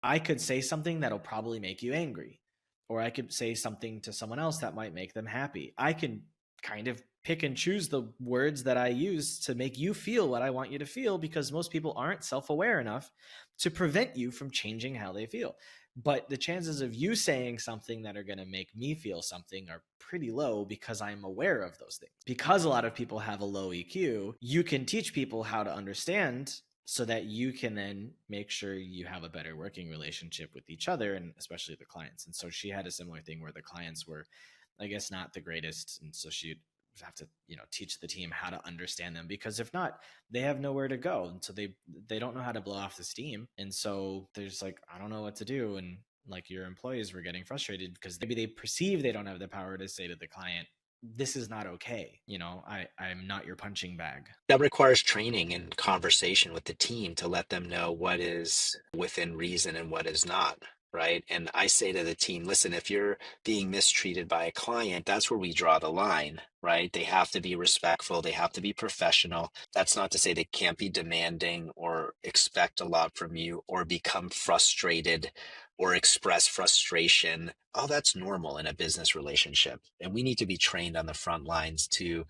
I could say something that'll probably make you angry, or I could say something to someone else that might make them happy. I can kind of pick and choose the words that I use to make you feel what I want you to feel, because most people aren't self-aware enough to prevent you from changing how they feel. But the chances of you saying something that are going to make me feel something are pretty low, because I'm aware of those things. Because a lot of people have a low EQ, you can teach people how to understand, so that you can then make sure you have a better working relationship with each other, and especially the clients. And so she had a similar thing where the clients were, I guess, not the greatest. And so she'd have to, teach the team how to understand them, because if not, they have nowhere to go. And so they don't know how to blow off the steam. And so there's like, I don't know what to do. And like, your employees were getting frustrated because maybe they perceive they don't have the power to say to the client, this is not okay. I'm not your punching bag. That requires training and conversation with the team to let them know what is within reason and what is not, right? And I say to the team, listen, if you're being mistreated by a client, that's where we draw the line, right? They have to be respectful, they have to be professional. That's not to say they can't be demanding or expect a lot from you or become frustrated or express frustration. Oh, that's normal in a business relationship. And we need to be trained on the front lines to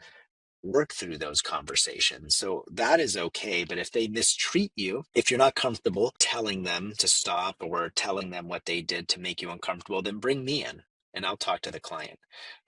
work through those conversations. So that is okay. But if they mistreat you, if you're not comfortable telling them to stop or telling them what they did to make you uncomfortable, then bring me in and I'll talk to the client,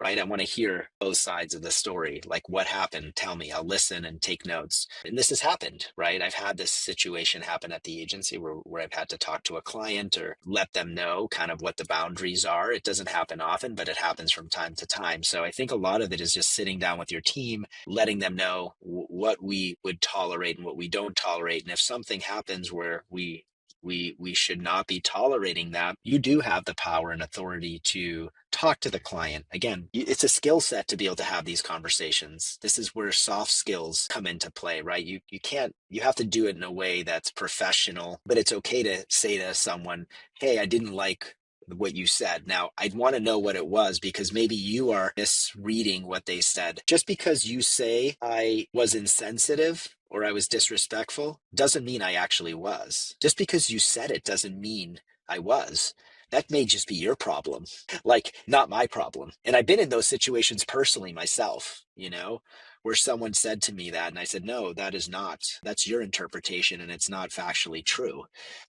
right? I want to hear both sides of the story. Like, what happened? Tell me. I'll listen and take notes. And this has happened, right? I've had this situation happen at the agency where I've had to talk to a client or let them know kind of what the boundaries are. It doesn't happen often, but it happens from time to time. So I think a lot of it is just sitting down with your team, letting them know what we would tolerate and what we don't tolerate. And if something happens where we should not be tolerating that, you do have the power and authority to talk to the client. Again, it's a skill set to be able to have these conversations. This is where soft skills come into play, right? You have to do it in a way that's professional, but it's okay to say to someone, hey, I didn't like what you said. Now, I'd want to know what it was, because maybe you are misreading what they said. Just because you say I was insensitive or I was disrespectful doesn't mean I actually was. Just because you said it doesn't mean I was. That may just be your problem, like not my problem. And I've been in those situations personally myself, where someone said to me that, and I said, no, that's your interpretation and it's not factually true.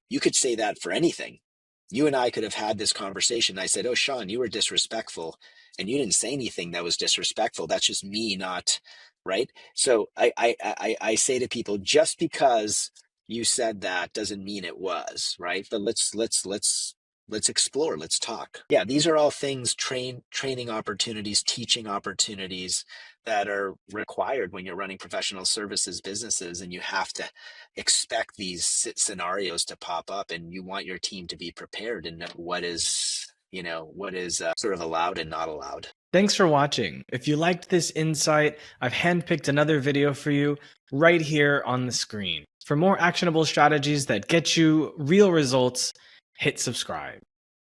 You could say that for anything. You and I could have had this conversation. I said, oh, Sean, you were disrespectful and you didn't say anything that was disrespectful. That's just me not, right? So I say to people, just because you said that doesn't mean it was, right? But let's explore, let's talk. Yeah, these are all things, training opportunities, teaching opportunities that are required when you're running professional services businesses, and you have to expect these scenarios to pop up, and you want your team to be prepared and know what is sort of allowed and not allowed. Thanks for watching. If you liked this insight, I've handpicked another video for you right here on the screen. For more actionable strategies that get you real results, hit subscribe.